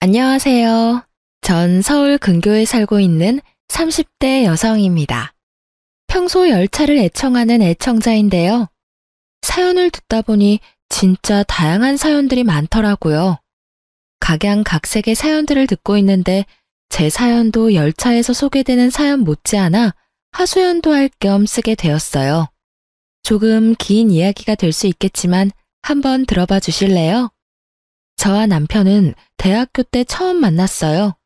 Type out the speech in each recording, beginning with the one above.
안녕하세요. 전 서울 근교에 살고 있는 30대 여성입니다. 평소 열차를 애청하는 애청자인데요. 사연을 듣다 보니 진짜 다양한 사연들이 많더라고요. 각양각색의 사연들을 듣고 있는데 제 사연도 열차에서 소개되는 사연 못지않아 하소연도 할 겸 쓰게 되었어요. 조금 긴 이야기가 될 수 있겠지만 한번 들어봐 주실래요? 저와 남편은 대학교 때 처음 만났어요.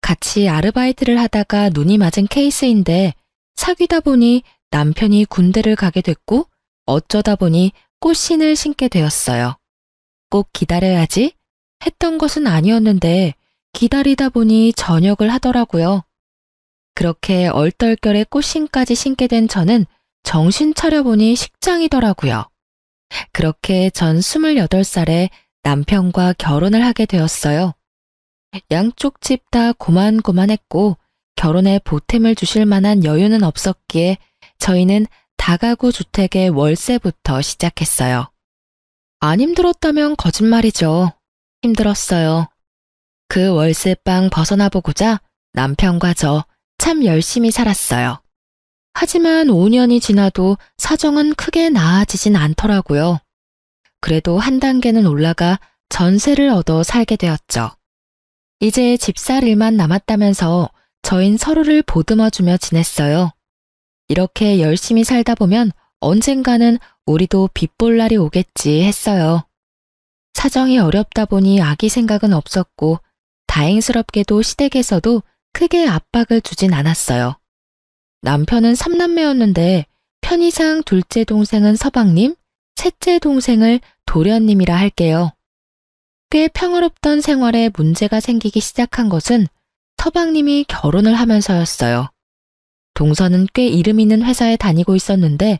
같이 아르바이트를 하다가 눈이 맞은 케이스인데 사귀다 보니 남편이 군대를 가게 됐고 어쩌다 보니 꽃신을 신게 되었어요. 꼭 기다려야지 했던 것은 아니었는데 기다리다 보니 전역을 하더라고요. 그렇게 얼떨결에 꽃신까지 신게 된 저는 정신 차려보니 식장이더라고요. 그렇게 전 28살에 남편과 결혼을 하게 되었어요. 양쪽 집 다 고만고만했고 결혼에 보탬을 주실 만한 여유는 없었기에 저희는 다가구 주택의 월세부터 시작했어요. 안 힘들었다면 거짓말이죠. 힘들었어요. 그 월세방 벗어나보고자 남편과 저 참 열심히 살았어요. 하지만 5년이 지나도 사정은 크게 나아지진 않더라고요. 그래도 한 단계는 올라가 전세를 얻어 살게 되었죠. 이제 집 살 일만 남았다면서 저흰 서로를 보듬어주며 지냈어요. 이렇게 열심히 살다 보면 언젠가는 우리도 빚 볼 날이 오겠지 했어요. 사정이 어렵다 보니 아기 생각은 없었고 다행스럽게도 시댁에서도 크게 압박을 주진 않았어요. 남편은 3남매였는데 편의상 둘째 동생은 서방님, 셋째 동생을 도련님이라 할게요. 꽤 평화롭던 생활에 문제가 생기기 시작한 것은 서방님이 결혼을 하면서였어요. 동서는 꽤 이름 있는 회사에 다니고 있었는데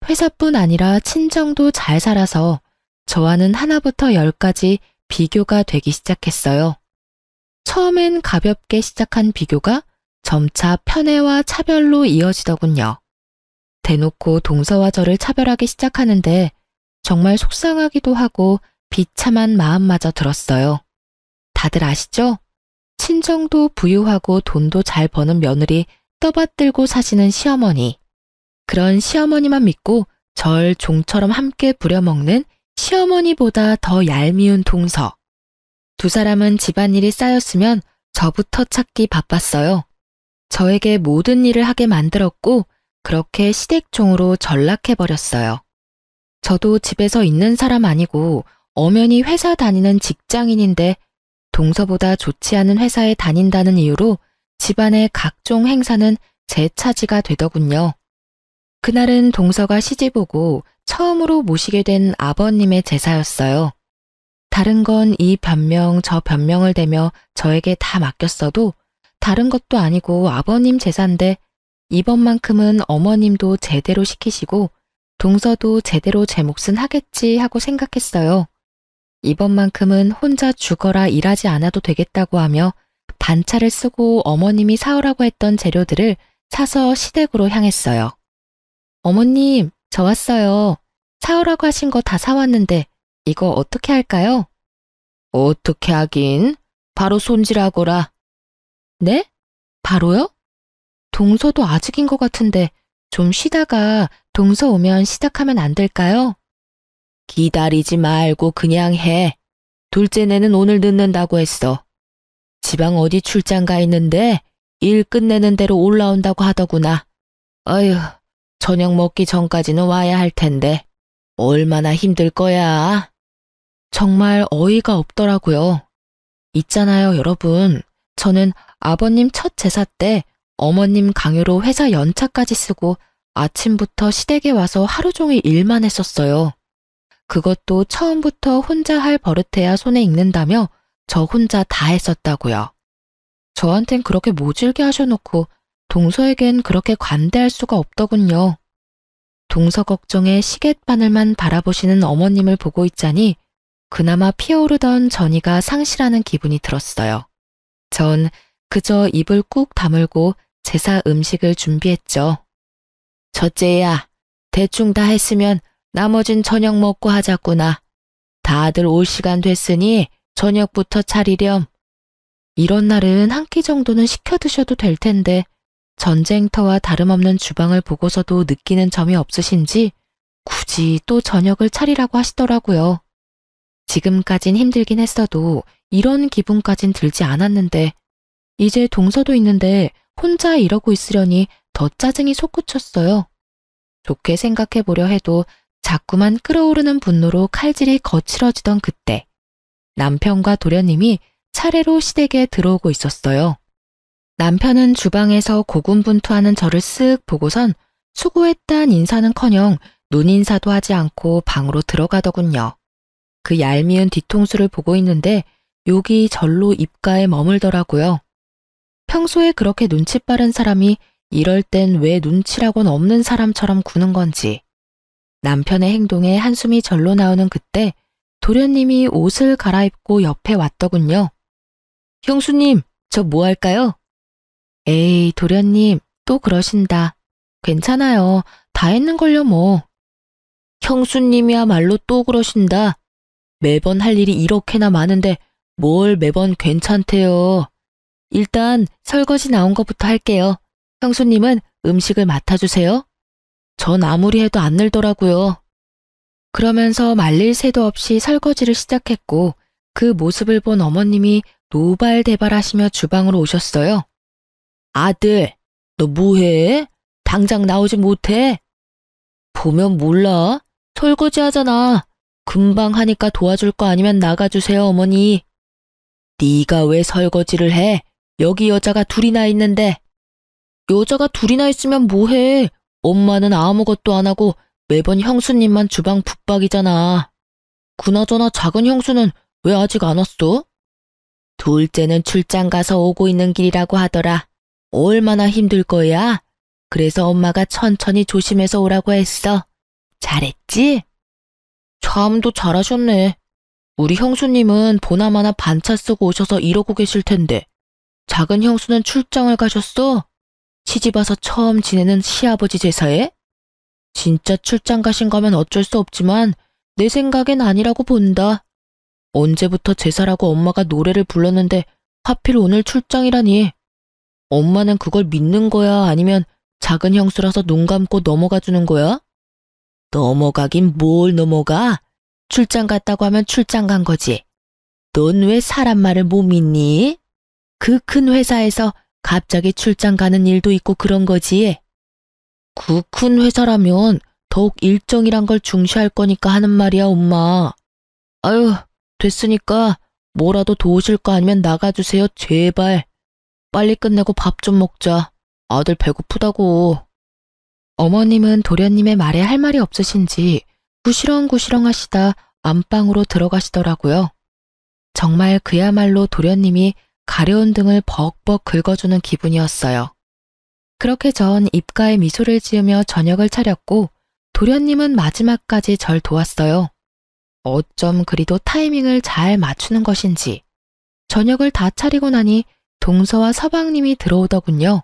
회사뿐 아니라 친정도 잘 살아서 저와는 하나부터 10까지 비교가 되기 시작했어요. 처음엔 가볍게 시작한 비교가 점차 편애와 차별로 이어지더군요. 대놓고 동서와 저를 차별하기 시작하는데 정말 속상하기도 하고 비참한 마음마저 들었어요. 다들 아시죠? 친정도 부유하고 돈도 잘 버는 며느리 떠받들고 사시는 시어머니. 그런 시어머니만 믿고 절 종처럼 함께 부려먹는 시어머니보다 더 얄미운 동서. 두 사람은 집안일이 쌓였으면 저부터 찾기 바빴어요. 저에게 모든 일을 하게 만들었고 그렇게 시댁종으로 전락해버렸어요. 저도 집에서 있는 사람 아니고 엄연히 회사 다니는 직장인인데 동서보다 좋지 않은 회사에 다닌다는 이유로 집안의 각종 행사는 제 차지가 되더군요. 그날은 동서가 시집 오고 처음으로 모시게 된 아버님의 제사였어요. 다른 건 이 변명 저 변명을 대며 저에게 다 맡겼어도 다른 것도 아니고 아버님 제사인데 이번만큼은 어머님도 제대로 시키시고 동서도 제대로 제 몫은 하겠지 하고 생각했어요. 이번만큼은 혼자 죽어라 일하지 않아도 되겠다고 하며 반차를 쓰고 어머님이 사오라고 했던 재료들을 사서 시댁으로 향했어요. 어머님, 저 왔어요. 사오라고 하신 거 다 사왔는데 이거 어떻게 할까요? 어떻게 하긴? 바로 손질하거라. 네? 바로요? 동서도 아직인 것 같은데 좀 쉬다가 동서 오면 시작하면 안 될까요? 기다리지 말고 그냥 해. 둘째네는 오늘 늦는다고 했어. 지방 어디 출장 가 있는데 일 끝내는 대로 올라온다고 하더구나. 어휴, 저녁 먹기 전까지는 와야 할 텐데 얼마나 힘들 거야. 정말 어이가 없더라고요. 있잖아요, 여러분. 저는 아버님 첫 제사 때 어머님 강요로 회사 연차까지 쓰고 아침부터 시댁에 와서 하루 종일 일만 했었어요. 그것도 처음부터 혼자 할 버릇해야 손에 익는다며 저 혼자 다 했었다고요. 저한텐 그렇게 모질게 하셔놓고 동서에겐 그렇게 관대할 수가 없더군요. 동서 걱정에 시갯바늘만 바라보시는 어머님을 보고 있자니 그나마 피어오르던 전이가 상실하는 기분이 들었어요. 전 그저 입을 꾹 다물고 제사 음식을 준비했죠. 첫째야, 대충 다 했으면 나머진 저녁 먹고 하자꾸나. 다들 올 시간 됐으니 저녁부터 차리렴. 이런 날은 한 끼 정도는 시켜 드셔도 될 텐데 전쟁터와 다름없는 주방을 보고서도 느끼는 점이 없으신지 굳이 또 저녁을 차리라고 하시더라고요. 지금까진 힘들긴 했어도 이런 기분까진 들지 않았는데 이제 동서도 있는데 혼자 이러고 있으려니 더 짜증이 솟구쳤어요. 좋게 생각해 보려 해도 자꾸만 끓어오르는 분노로 칼질이 거칠어지던 그때 남편과 도련님이 차례로 시댁에 들어오고 있었어요. 남편은 주방에서 고군분투하는 저를 쓱 보고선 수고했단 인사는커녕 눈인사도 하지 않고 방으로 들어가더군요. 그 얄미운 뒤통수를 보고 있는데 욕이 절로 입가에 머물더라고요. 평소에 그렇게 눈치 빠른 사람이 이럴 땐 왜 눈치라고는 없는 사람처럼 구는 건지. 남편의 행동에 한숨이 절로 나오는 그때 도련님이 옷을 갈아입고 옆에 왔더군요. 형수님, 저 뭐 할까요? 에이, 도련님, 또 그러신다. 괜찮아요. 다 했는걸요, 뭐. 형수님이야말로 또 그러신다. 매번 할 일이 이렇게나 많은데 뭘 매번 괜찮대요. 일단 설거지 나온 것부터 할게요. 형수님은 음식을 맡아주세요. 전 아무리 해도 안 늘더라고요. 그러면서 말릴 새도 없이 설거지를 시작했고 그 모습을 본 어머님이 노발대발하시며 주방으로 오셨어요. 아들, 너 뭐해? 당장 나오지 못해? 보면 몰라. 설거지 하잖아. 금방 하니까 도와줄 거 아니면 나가주세요, 어머니. 네가 왜 설거지를 해? 여기 여자가 둘이나 있는데. 여자가 둘이나 있으면 뭐해? 엄마는 아무것도 안 하고 매번 형수님만 주방 붙박이잖아. 그나저나 작은 형수는 왜 아직 안 왔어? 둘째는 출장 가서 오고 있는 길이라고 하더라. 얼마나 힘들 거야? 그래서 엄마가 천천히 조심해서 오라고 했어. 잘했지? 참도 잘하셨네. 우리 형수님은 보나마나 반차 쓰고 오셔서 이러고 계실 텐데 작은 형수는 출장을 가셨어? 시집와서 처음 지내는 시아버지 제사에? 진짜 출장 가신 거면 어쩔 수 없지만 내 생각엔 아니라고 본다. 언제부터 제사라고 엄마가 노래를 불렀는데 하필 오늘 출장이라니. 엄마는 그걸 믿는 거야? 아니면 작은 형수라서 눈 감고 넘어가 주는 거야? 넘어가긴 뭘 넘어가? 출장 갔다고 하면 출장 간 거지. 넌 왜 사람 말을 못 믿니? 그 큰 회사에서 갑자기 출장 가는 일도 있고 그런 거지. 그 큰 회사라면 더욱 일정이란 걸 중시할 거니까 하는 말이야, 엄마. 아유, 됐으니까 뭐라도 도우실 거 아니면 나가주세요, 제발. 빨리 끝내고 밥 좀 먹자. 아들 배고프다고. 어머님은 도련님의 말에 할 말이 없으신지 구시렁구시렁 하시다 안방으로 들어가시더라고요. 정말 그야말로 도련님이 가려운 등을 벅벅 긁어주는 기분이었어요. 그렇게 전 입가에 미소를 지으며 저녁을 차렸고 도련님은 마지막까지 절 도왔어요. 어쩜 그리도 타이밍을 잘 맞추는 것인지 저녁을 다 차리고 나니 동서와 서방님이 들어오더군요.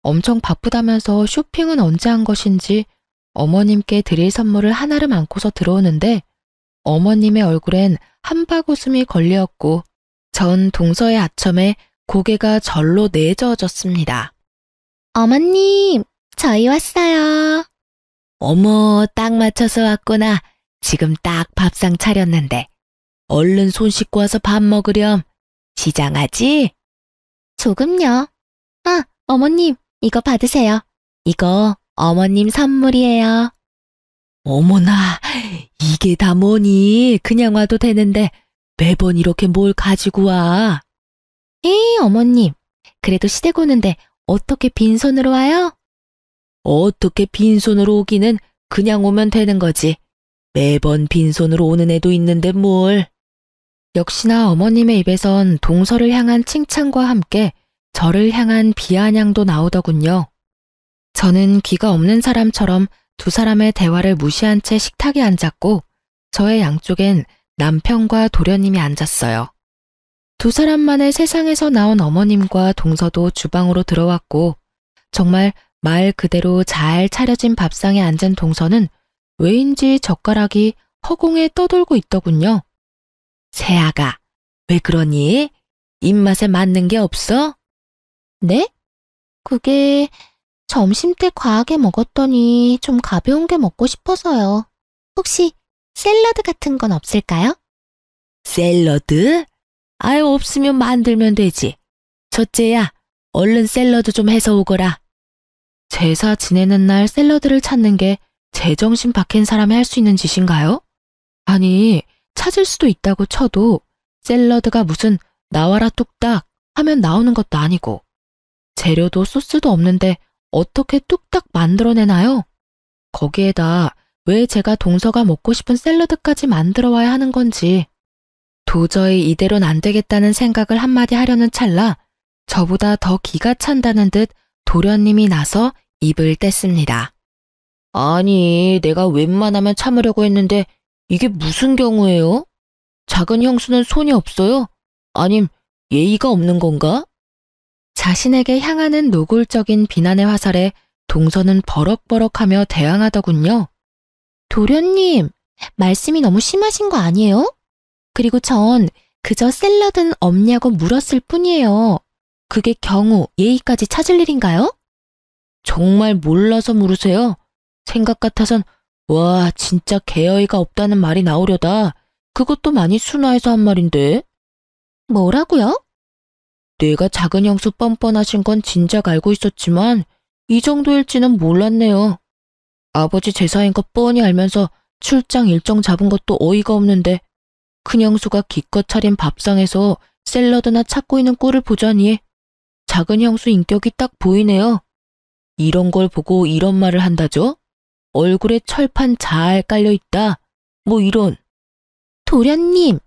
엄청 바쁘다면서 쇼핑은 언제 한 것인지 어머님께 드릴 선물을 하나를 안고서 들어오는데 어머님의 얼굴엔 한바구음이 걸렸고 전 동서의 아첨에 고개가 절로 내저어졌습니다. 어머님, 저희 왔어요. 어머, 딱 맞춰서 왔구나. 지금 딱 밥상 차렸는데. 얼른 손 씻고 와서 밥 먹으렴. 시장하지? 조금요. 아, 어머님, 이거 받으세요. 이거 어머님 선물이에요. 어머나, 이게 다 뭐니? 그냥 와도 되는데 매번 이렇게 뭘 가지고 와? 에이, 어머님. 그래도 시댁 오는데 어떻게 빈손으로 와요? 어떻게 빈손으로 오기는 그냥 오면 되는 거지. 매번 빈손으로 오는 애도 있는데 뭘. 역시나 어머님의 입에선 동서를 향한 칭찬과 함께 저를 향한 비아냥도 나오더군요. 저는 귀가 없는 사람처럼 두 사람의 대화를 무시한 채 식탁에 앉았고 저의 양쪽엔 남편과 도련님이 앉았어요. 두 사람만의 세상에서 나온 어머님과 동서도 주방으로 들어왔고 정말 말 그대로 잘 차려진 밥상에 앉은 동서는 왜인지 젓가락이 허공에 떠돌고 있더군요. 새아가, 왜 그러니? 입맛에 맞는 게 없어? 네? 그게 점심때 과하게 먹었더니 좀 가벼운 게 먹고 싶어서요. 혹시 샐러드 같은 건 없을까요? 샐러드? 아유, 없으면 만들면 되지. 첫째야, 얼른 샐러드 좀 해서 오거라. 제사 지내는 날 샐러드를 찾는 게 제정신 박힌 사람이 할 수 있는 짓인가요? 아니, 찾을 수도 있다고 쳐도 샐러드가 무슨 나와라 뚝딱 하면 나오는 것도 아니고 재료도 소스도 없는데 어떻게 뚝딱 만들어내나요? 거기에다 왜 제가 동서가 먹고 싶은 샐러드까지 만들어 와야 하는 건지 도저히 이대로는 안 되겠다는 생각을 한마디 하려는 찰나 저보다 더 기가 찬다는 듯 도련님이 나서 입을 뗐습니다. 아니, 내가 웬만하면 참으려고 했는데 이게 무슨 경우예요? 작은 형수는 손이 없어요? 아님 예의가 없는 건가? 자신에게 향하는 노골적인 비난의 화살에 동서는 버럭버럭하며 대항하더군요. 도련님, 말씀이 너무 심하신 거 아니에요? 그리고 전 그저 샐러드는 없냐고 물었을 뿐이에요. 그게 경우 예의까지 찾을 일인가요? 정말 몰라서 물으세요? 생각 같아선 와, 진짜 개어이가 없다는 말이 나오려다. 그것도 많이 순화해서 한 말인데. 뭐라고요? 내가 작은 형수 뻔뻔하신 건 진작 알고 있었지만 이 정도일지는 몰랐네요. 아버지 제사인 거 뻔히 알면서 출장 일정 잡은 것도 어이가 없는데 큰 형수가 기껏 차린 밥상에서 샐러드나 찾고 있는 꼴을 보자니 작은 형수 인격이 딱 보이네요. 이런 걸 보고 이런 말을 한다죠? 얼굴에 철판 잘 깔려있다. 뭐 이런. 도련님!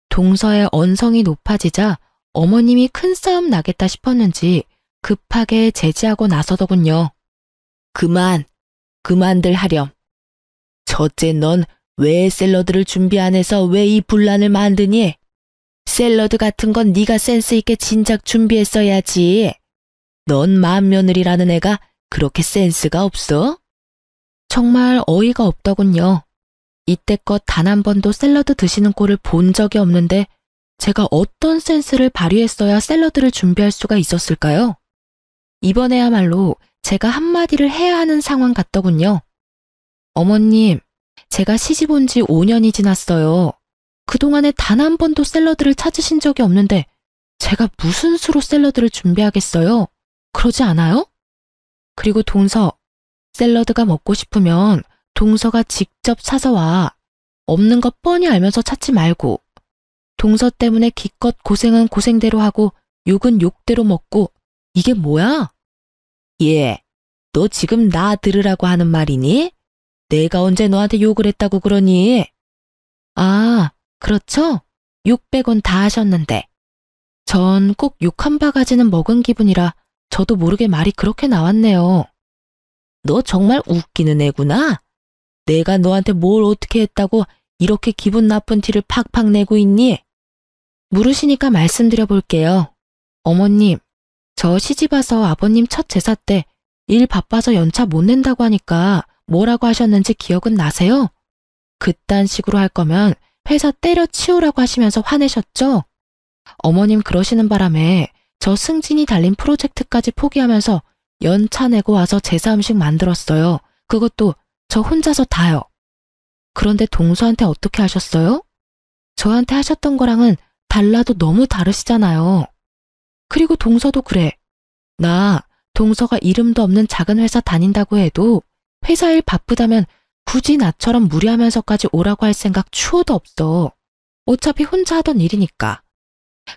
동서의 언성이 높아지자 어머님이 큰 싸움 나겠다 싶었는지 급하게 제지하고 나서더군요. 그만들 하렴. 첫째 넌 왜 샐러드를 준비 안 해서 왜 이 분란을 만드니? 샐러드 같은 건 네가 센스 있게 진작 준비했어야지. 넌 맏며느리라는 애가 그렇게 센스가 없어? 정말 어이가 없더군요. 이때껏 단 한 번도 샐러드 드시는 꼴을 본 적이 없는데 제가 어떤 센스를 발휘했어야 샐러드를 준비할 수가 있었을까요? 이번에야말로 제가 한마디를 해야 하는 상황 같더군요. 어머님, 제가 시집 온 지 5년이 지났어요. 그동안에 단 한 번도 샐러드를 찾으신 적이 없는데 제가 무슨 수로 샐러드를 준비하겠어요? 그러지 않아요? 그리고 동서, 샐러드가 먹고 싶으면 동서가 직접 사서 와. 없는 것 뻔히 알면서 찾지 말고. 동서 때문에 기껏 고생은 고생대로 하고 욕은 욕대로 먹고 이게 뭐야? 예, 너 지금 나 들으라고 하는 말이니? 내가 언제 너한테 욕을 했다고 그러니? 아, 그렇죠? 600원 다 하셨는데. 전 꼭 욕 한 바가지는 먹은 기분이라 저도 모르게 말이 그렇게 나왔네요. 너 정말 웃기는 애구나. 내가 너한테 뭘 어떻게 했다고 이렇게 기분 나쁜 티를 팍팍 내고 있니? 물으시니까 말씀드려 볼게요. 어머님, 저 시집와서 아버님 첫 제사 때 일 바빠서 연차 못 낸다고 하니까 뭐라고 하셨는지 기억은 나세요? 그딴 식으로 할 거면 회사 때려치우라고 하시면서 화내셨죠? 어머님 그러시는 바람에 저 승진이 달린 프로젝트까지 포기하면서 연차 내고 와서 제사 음식 만들었어요. 그것도 저 혼자서 다요. 그런데 동서한테 어떻게 하셨어요? 저한테 하셨던 거랑은 달라도 너무 다르시잖아요. 그리고 동서도 그래. 나 동서가 이름도 없는 작은 회사 다닌다고 해도 회사 일 바쁘다면 굳이 나처럼 무리하면서까지 오라고 할 생각 추호도 없어. 어차피 혼자 하던 일이니까.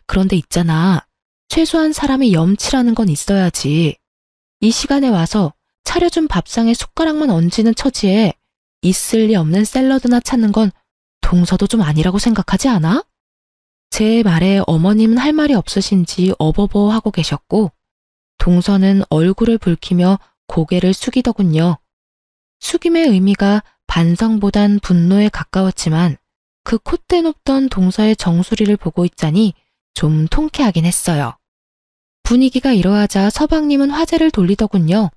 그런데 있잖아. 최소한 사람이 염치라는 건 있어야지. 이 시간에 와서 차려준 밥상에 숟가락만 얹는 처지에 있을 리 없는 샐러드나 찾는 건 동서도 좀 아니라고 생각하지 않아? 제 말에 어머님은 할 말이 없으신지 어버버 하고 계셨고 동서는 얼굴을 붉히며 고개를 숙이더군요. 숙임의 의미가 반성보단 분노에 가까웠지만 그 콧대 높던 동서의 정수리를 보고 있자니 좀 통쾌하긴 했어요. 분위기가 이러하자 서방님은 화제를 돌리더군요.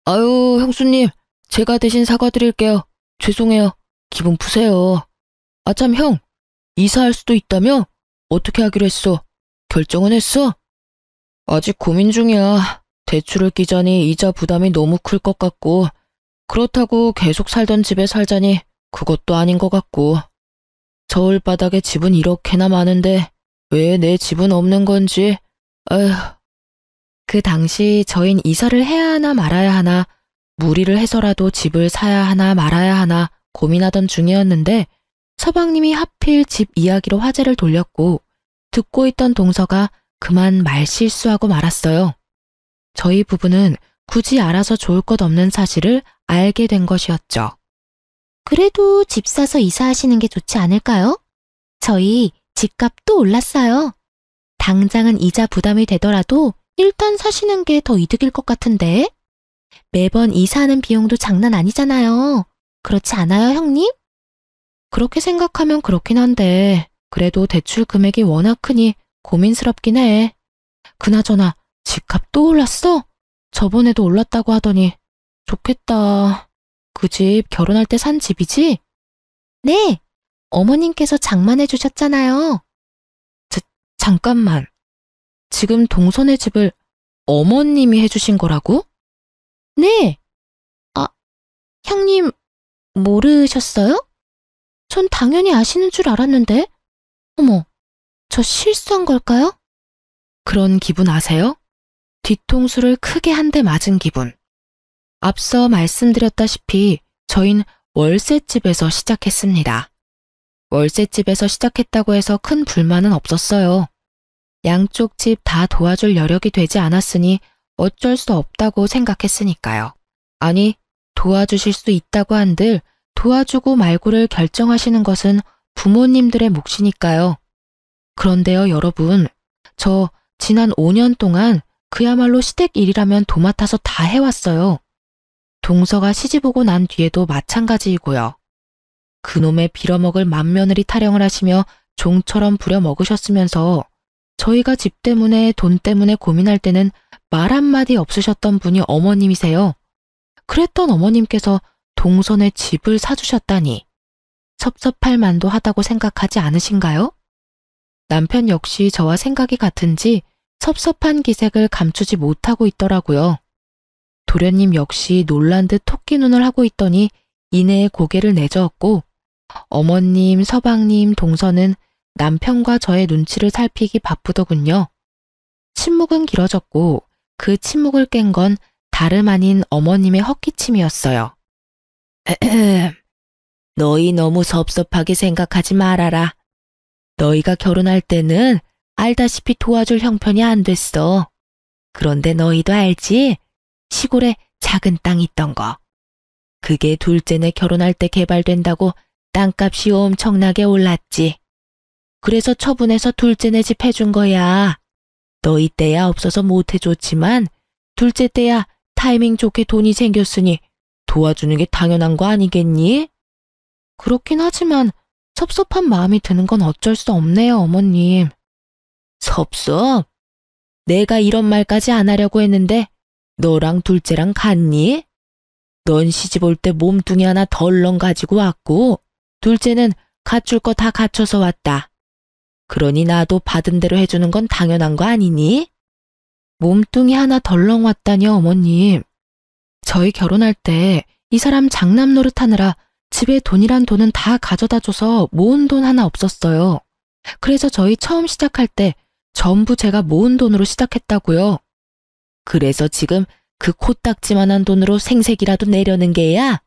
아유, 형수님, 제가 대신 사과드릴게요. 죄송해요. 기분 푸세요. 아참 형, 이사할 수도 있다며? 어떻게 하기로 했어? 결정은 했어? 아직 고민 중이야. 대출을 끼자니 이자 부담이 너무 클 것 같고, 그렇다고 계속 살던 집에 살자니 그것도 아닌 것 같고, 저울바닥에 집은 이렇게나 많은데 왜 내 집은 없는 건지, 아휴. 그 당시 저흰 이사를 해야 하나 말아야 하나, 무리를 해서라도 집을 사야 하나 말아야 하나 고민하던 중이었는데, 서방님이 하필 집 이야기로 화제를 돌렸고, 듣고 있던 동서가 그만 말실수하고 말았어요. 저희 부부는 굳이 알아서 좋을 것 없는 사실을 알게 된 것이었죠. 그래도 집 사서 이사하시는 게 좋지 않을까요? 저희 집값 또 올랐어요. 당장은 이자 부담이 되더라도 일단 사시는 게 더 이득일 것 같은데. 매번 이사하는 비용도 장난 아니잖아요. 그렇지 않아요, 형님? 그렇게 생각하면 그렇긴 한데, 그래도 대출 금액이 워낙 크니 고민스럽긴 해. 그나저나 집값 또 올랐어? 저번에도 올랐다고 하더니. 좋겠다. 그 집 결혼할 때 산 집이지? 네, 어머님께서 장만해 주셨잖아요. 잠깐만. 지금 동선의 집을 어머님이 해주신 거라고? 네. 아, 형님 모르셨어요? 전 당연히 아시는 줄 알았는데. 어머, 저 실수한 걸까요? 그런 기분 아세요? 뒤통수를 크게 한 대 맞은 기분. 앞서 말씀드렸다시피 저흰 월세집에서 시작했습니다. 월세집에서 시작했다고 해서 큰 불만은 없었어요. 양쪽 집 다 도와줄 여력이 되지 않았으니 어쩔 수 없다고 생각했으니까요. 아니, 도와주실 수 있다고 한들 도와주고 말고를 결정하시는 것은 부모님들의 몫이니까요. 그런데요, 여러분, 저 지난 5년 동안 그야말로 시댁 일이라면 도맡아서 다 해왔어요. 동서가 시집 오고 난 뒤에도 마찬가지이고요. 그놈의 빌어먹을 맏며느리 타령을 하시며 종처럼 부려먹으셨으면서 저희가 집 때문에 돈 때문에 고민할 때는 말 한마디 없으셨던 분이 어머님이세요. 그랬던 어머님께서 동선에 집을 사주셨다니 섭섭할 만도 하다고 생각하지 않으신가요? 남편 역시 저와 생각이 같은지 섭섭한 기색을 감추지 못하고 있더라고요. 도련님 역시 놀란 듯 토끼 눈을 하고 있더니 이내에 고개를 내저었고, 어머님, 서방님, 동서는 남편과 저의 눈치를 살피기 바쁘더군요. 침묵은 길어졌고 그 침묵을 깬 건 다름 아닌 어머님의 헛기침이었어요. 너희 너무 섭섭하게 생각하지 말아라. 너희가 결혼할 때는 알다시피 도와줄 형편이 안 됐어. 그런데 너희도 알지? 시골에 작은 땅 있던 거. 그게 둘째네 결혼할 때 개발된다고 땅값이 엄청나게 올랐지. 그래서 처분해서 둘째네 집 해준 거야. 너희 때야 없어서 못 해줬지만 둘째 때야 타이밍 좋게 돈이 생겼으니 도와주는 게 당연한 거 아니겠니? 그렇긴 하지만 섭섭한 마음이 드는 건 어쩔 수 없네요, 어머님. 섭섭? 내가 이런 말까지 안 하려고 했는데 너랑 둘째랑 같니? 넌 시집 올 때 몸뚱이 하나 덜렁 가지고 왔고 둘째는 갖출 거 다 갖춰서 왔다. 그러니 나도 받은 대로 해주는 건 당연한 거 아니니? 몸뚱이 하나 덜렁 왔다니요, 어머님. 저희 결혼할 때 이 사람 장남 노릇하느라 집에 돈이란 돈은 다 가져다 줘서 모은 돈 하나 없었어요. 그래서 저희 처음 시작할 때 전부 제가 모은 돈으로 시작했다고요. 그래서 지금 그 코딱지만한 돈으로 생색이라도 내려는 게야?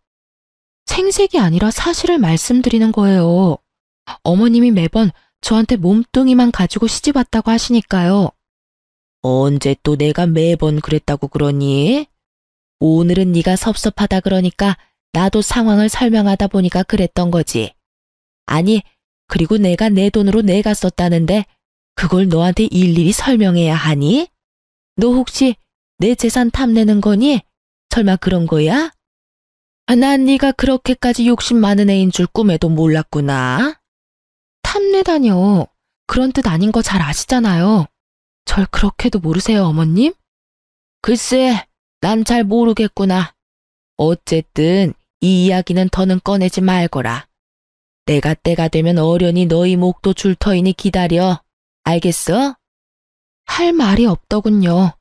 생색이 아니라 사실을 말씀드리는 거예요. 어머님이 매번 저한테 몸뚱이만 가지고 시집 왔다고 하시니까요. 언제 또 내가 매번 그랬다고 그러니? 오늘은 네가 섭섭하다 그러니까 나도 상황을 설명하다 보니까 그랬던 거지. 아니, 그리고 내가 내 돈으로 내가 썼다는데 그걸 너한테 일일이 설명해야 하니? 너 혹시 내 재산 탐내는 거니? 설마 그런 거야? 난 네가 그렇게까지 욕심 많은 애인 줄 꿈에도 몰랐구나. 탐내다뇨. 그런 뜻 아닌 거 잘 아시잖아요. 절 그렇게도 모르세요, 어머님? 글쎄, 난 잘 모르겠구나. 어쨌든 이 이야기는 더는 꺼내지 말거라. 내가 때가 되면 어련히 너희 목도 줄 터이니 기다려. 알겠어? 할 말이 없더군요.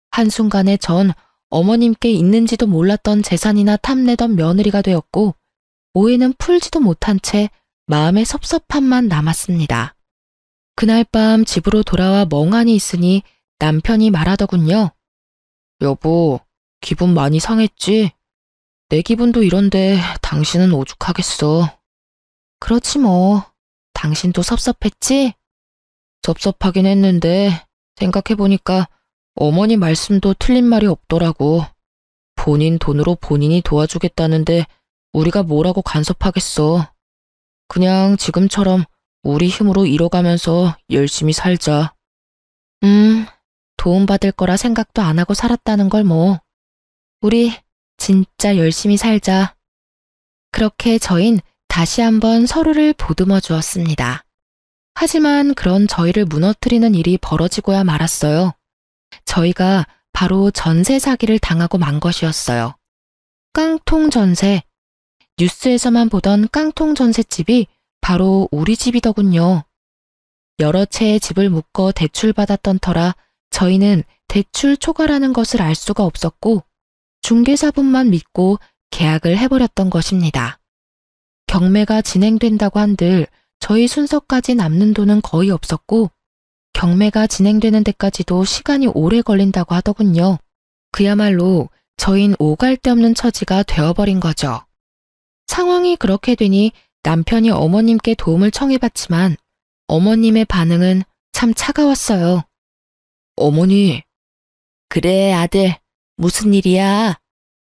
한순간에 전 어머님께 있는지도 몰랐던 재산이나 탐내던 며느리가 되었고 오해는 풀지도 못한 채 마음의 섭섭함만 남았습니다. 그날 밤 집으로 돌아와 멍하니 있으니 남편이 말하더군요. 여보, 기분 많이 상했지? 내 기분도 이런데 당신은 오죽하겠어. 그렇지 뭐. 당신도 섭섭했지? 섭섭하긴 했는데 생각해보니까 어머니 말씀도 틀린 말이 없더라고. 본인 돈으로 본인이 도와주겠다는데 우리가 뭐라고 간섭하겠어. 그냥 지금처럼 우리 힘으로 이뤄가면서 열심히 살자. 도움받을 거라 생각도 안 하고 살았다는 걸 뭐. 우리 진짜 열심히 살자. 그렇게 저흰 다시 한번 서로를 보듬어 주었습니다. 하지만 그런 저희를 무너뜨리는 일이 벌어지고야 말았어요. 저희가 바로 전세 사기를 당하고 만 것이었어요. 깡통 전세. 뉴스에서만 보던 깡통 전셋집이 바로 우리 집이더군요. 여러 채의 집을 묶어 대출받았던 터라 저희는 대출 초과라는 것을 알 수가 없었고 중개사분만 믿고 계약을 해버렸던 것입니다. 경매가 진행된다고 한들 저희 순서까지 남는 돈은 거의 없었고 경매가 진행되는 데까지도 시간이 오래 걸린다고 하더군요. 그야말로 저흰 오갈 데 없는 처지가 되어버린 거죠. 상황이 그렇게 되니 남편이 어머님께 도움을 청해봤지만 어머님의 반응은 참 차가웠어요. 어머니, 그래 아들, 무슨 일이야?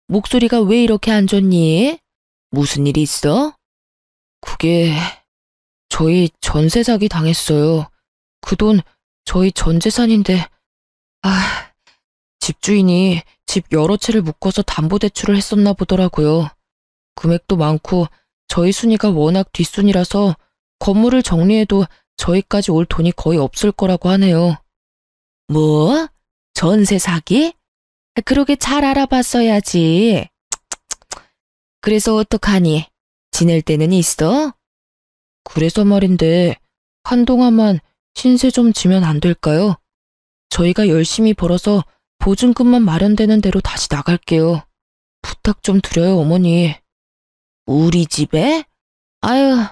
목소리가 왜 이렇게 안 좋니? 무슨 일이 있어? 그게 저희 전세 사기 당했어요. 그 돈 저희 전 재산인데 집주인이 집 여러 채를 묶어서 담보대출을 했었나 보더라고요. 금액도 많고 저희 순위가 워낙 뒷순이라서 건물을 정리해도 저희까지 올 돈이 거의 없을 거라고 하네요. 뭐? 전세 사기? 그러게 잘 알아봤어야지. 그래서 어떡하니? 지낼 데는 있어? 그래서 말인데 한동안만 신세 좀 지면 안 될까요? 저희가 열심히 벌어서 보증금만 마련되는 대로 다시 나갈게요. 부탁 좀 드려요, 어머니. 우리 집에? 아유,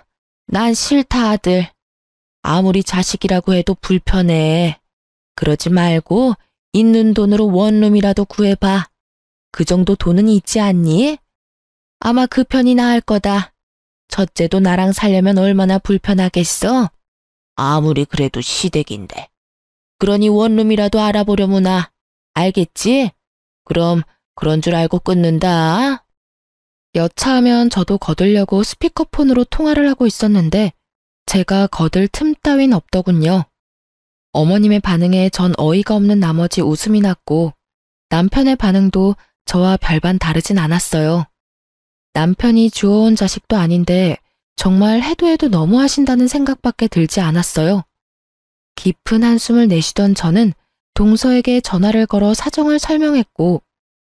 난 싫다, 아들. 아무리 자식이라고 해도 불편해. 그러지 말고 있는 돈으로 원룸이라도 구해봐. 그 정도 돈은 있지 않니? 아마 그 편이 나을 거다. 첫째도 나랑 살려면 얼마나 불편하겠어? 아무리 그래도 시댁인데. 그러니 원룸이라도 알아보려무나. 알겠지? 그럼 그런 줄 알고 끊는다. 여차하면 저도 거들려고 스피커폰으로 통화를 하고 있었는데 제가 거들 틈 따윈 없더군요. 어머님의 반응에 전 어이가 없는 나머지 웃음이 났고 남편의 반응도 저와 별반 다르진 않았어요. 남편이 주워온 자식도 아닌데 정말 해도 너무 하신다는 생각밖에 들지 않았어요. 깊은 한숨을 내쉬던 저는 동서에게 전화를 걸어 사정을 설명했고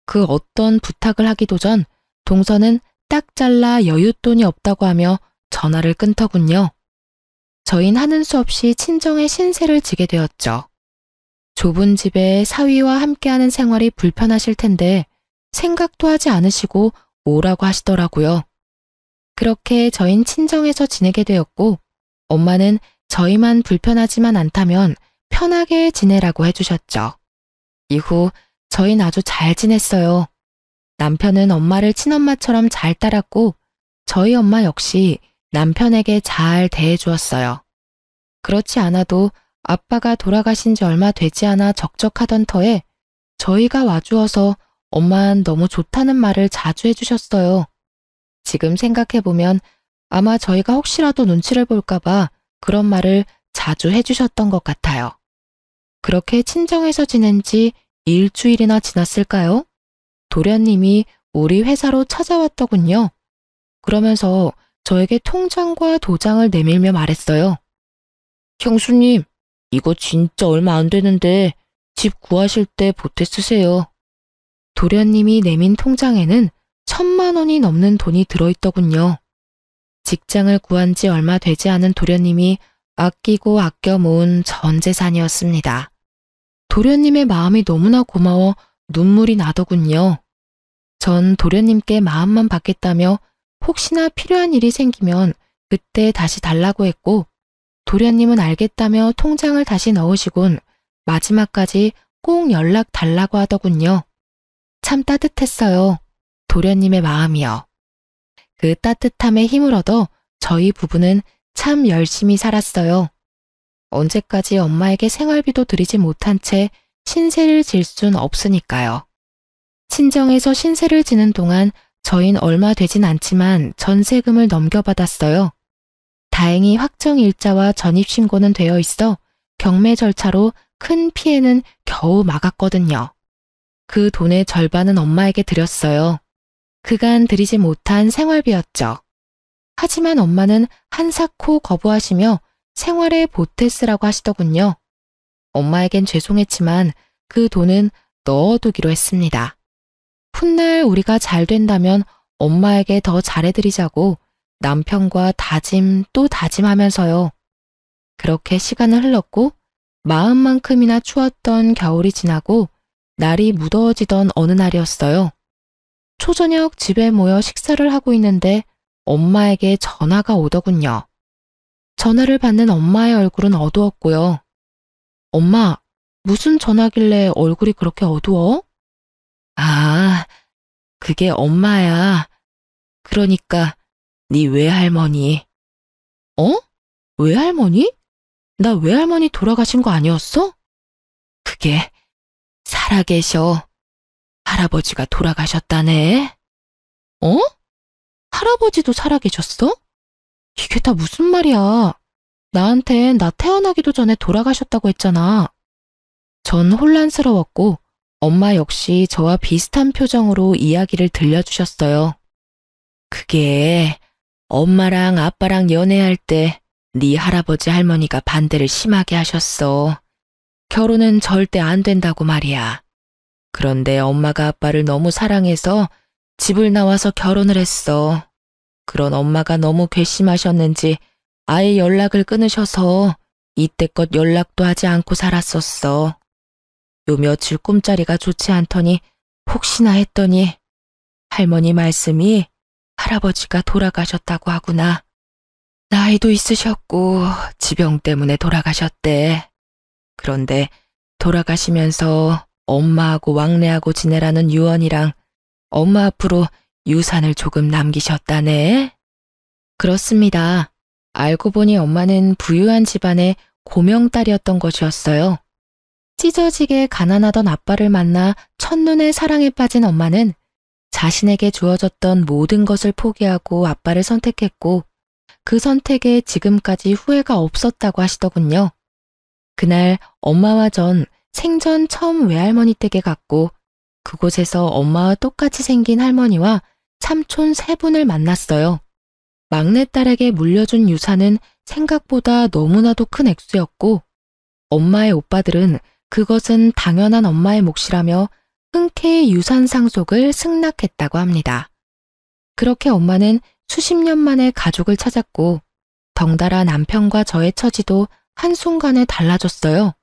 그 어떤 부탁을 하기도 전 동서는 딱 잘라 여윳돈이 없다고 하며 전화를 끊더군요. 저흰 하는 수 없이 친정의 신세를 지게 되었죠. 좁은 집에 사위와 함께하는 생활이 불편하실 텐데 생각도 하지 않으시고 오라고 하시더라고요. 그렇게 저흰 친정에서 지내게 되었고 엄마는 저희만 불편하지만 않다면 편하게 지내라고 해주셨죠. 이후 저희는 아주 잘 지냈어요. 남편은 엄마를 친엄마처럼 잘 따랐고 저희 엄마 역시 남편에게 잘 대해주었어요. 그렇지 않아도 아빠가 돌아가신 지 얼마 되지 않아 적적하던 터에 저희가 와주어서 엄마는 너무 좋다는 말을 자주 해주셨어요. 지금 생각해보면 아마 저희가 혹시라도 눈치를 볼까봐 그런 말을 자주 해주셨던 것 같아요. 그렇게 친정에서 지낸 지 일주일이나 지났을까요? 도련님이 우리 회사로 찾아왔더군요. 그러면서 저에게 통장과 도장을 내밀며 말했어요. 형수님, 이거 진짜 얼마 안 되는데 집 구하실 때 보태 쓰세요. 도련님이 내민 통장에는 1,000만 원이 넘는 돈이 들어있더군요. 직장을 구한 지 얼마 되지 않은 도련님이 아끼고 아껴 모은 전 재산이었습니다. 도련님의 마음이 너무나 고마워 눈물이 나더군요. 전 도련님께 마음만 받겠다며 혹시나 필요한 일이 생기면 그때 다시 달라고 했고, 도련님은 알겠다며 통장을 다시 넣으시곤 마지막까지 꼭 연락 달라고 하더군요. 참 따뜻했어요. 도련님의 마음이요. 그 따뜻함에 힘을 얻어 저희 부부는 참 열심히 살았어요. 언제까지 엄마에게 생활비도 드리지 못한 채 신세를 질 순 없으니까요. 친정에서 신세를 지는 동안 저흰 얼마 되진 않지만 전세금을 넘겨받았어요. 다행히 확정일자와 전입신고는 되어 있어 경매 절차로 큰 피해는 겨우 막았거든요. 그 돈의 절반은 엄마에게 드렸어요. 그간 드리지 못한 생활비였죠. 하지만 엄마는 한사코 거부하시며 생활에 보태 쓰라고 하시더군요. 엄마에겐 죄송했지만 그 돈은 넣어두기로 했습니다. 훗날 우리가 잘 된다면 엄마에게 더 잘해드리자고 남편과 다짐 또 다짐하면서요. 그렇게 시간은 흘렀고 마음만큼이나 추웠던 겨울이 지나고 날이 무더워지던 어느 날이었어요. 초저녁 집에 모여 식사를 하고 있는데 엄마에게 전화가 오더군요. 전화를 받는 엄마의 얼굴은 어두웠고요. 엄마, 무슨 전화길래 얼굴이 그렇게 어두워? 아, 그게 엄마야. 그러니까 네 외할머니. 어? 외할머니? 나 외할머니 돌아가신 거 아니었어? 그게 살아계셔. 할아버지가 돌아가셨다네. 어? 할아버지도 살아계셨어? 이게 다 무슨 말이야. 나한텐 나 태어나기도 전에 돌아가셨다고 했잖아. 전 혼란스러웠고 엄마 역시 저와 비슷한 표정으로 이야기를 들려주셨어요. 그게 엄마랑 아빠랑 연애할 때 네 할아버지 할머니가 반대를 심하게 하셨어. 결혼은 절대 안 된다고 말이야. 그런데 엄마가 아빠를 너무 사랑해서 집을 나와서 결혼을 했어. 그런 엄마가 너무 괘씸하셨는지 아예 연락을 끊으셔서 이때껏 연락도 하지 않고 살았었어. 요 며칠 꿈자리가 좋지 않더니 혹시나 했더니 할머니 말씀이 할아버지가 돌아가셨다고 하구나. 나이도 있으셨고 지병 때문에 돌아가셨대. 그런데 돌아가시면서 엄마하고 왕래하고 지내라는 유언이랑 엄마 앞으로 유산을 조금 남기셨다네. 그렇습니다. 알고 보니 엄마는 부유한 집안의 고명딸이었던 것이었어요. 찢어지게 가난하던 아빠를 만나 첫눈에 사랑에 빠진 엄마는 자신에게 주어졌던 모든 것을 포기하고 아빠를 선택했고 그 선택에 지금까지 후회가 없었다고 하시더군요. 그날 엄마와 전 생전 처음 외할머니 댁에 갔고 그곳에서 엄마와 똑같이 생긴 할머니와 삼촌 세 분을 만났어요. 막내딸에게 물려준 유산은 생각보다 너무나도 큰 액수였고 엄마의 오빠들은 그것은 당연한 엄마의 몫이라며 흔쾌히 유산 상속을 승낙했다고 합니다. 그렇게 엄마는 수십 년 만에 가족을 찾았고 덩달아 남편과 저의 처지도 한순간에 달라졌어요.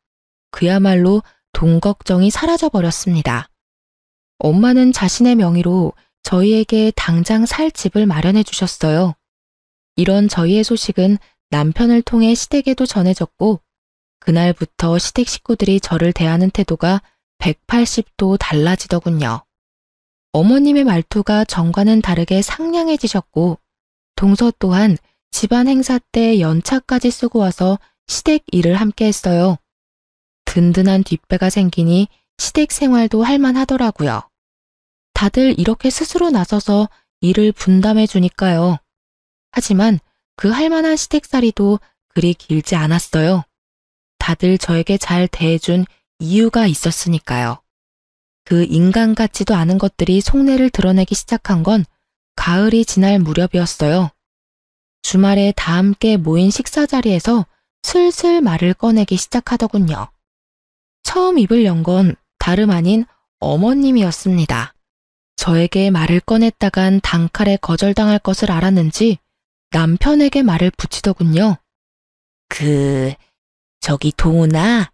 그야말로 돈 걱정이 사라져버렸습니다. 엄마는 자신의 명의로 저희에게 당장 살 집을 마련해 주셨어요. 이런 저희의 소식은 남편을 통해 시댁에도 전해졌고 그날부터 시댁 식구들이 저를 대하는 태도가 180도 달라지더군요. 어머님의 말투가 전과는 다르게 상냥해지셨고 동서 또한 집안 행사 때 연차까지 쓰고 와서 시댁 일을 함께 했어요. 든든한 뒷배가 생기니 시댁 생활도 할만하더라고요. 다들 이렇게 스스로 나서서 일을 분담해 주니까요. 하지만 그 할만한 시댁살이도 그리 길지 않았어요. 다들 저에게 잘 대해준 이유가 있었으니까요. 그 인간 같지도 않은 것들이 속내를 드러내기 시작한 건 가을이 지날 무렵이었어요. 주말에 다 함께 모인 식사 자리에서 슬슬 말을 꺼내기 시작하더군요. 처음 입을 연 건 다름 아닌 어머님이었습니다. 저에게 말을 꺼냈다간 단칼에 거절당할 것을 알았는지 남편에게 말을 붙이더군요. 저기 동훈아,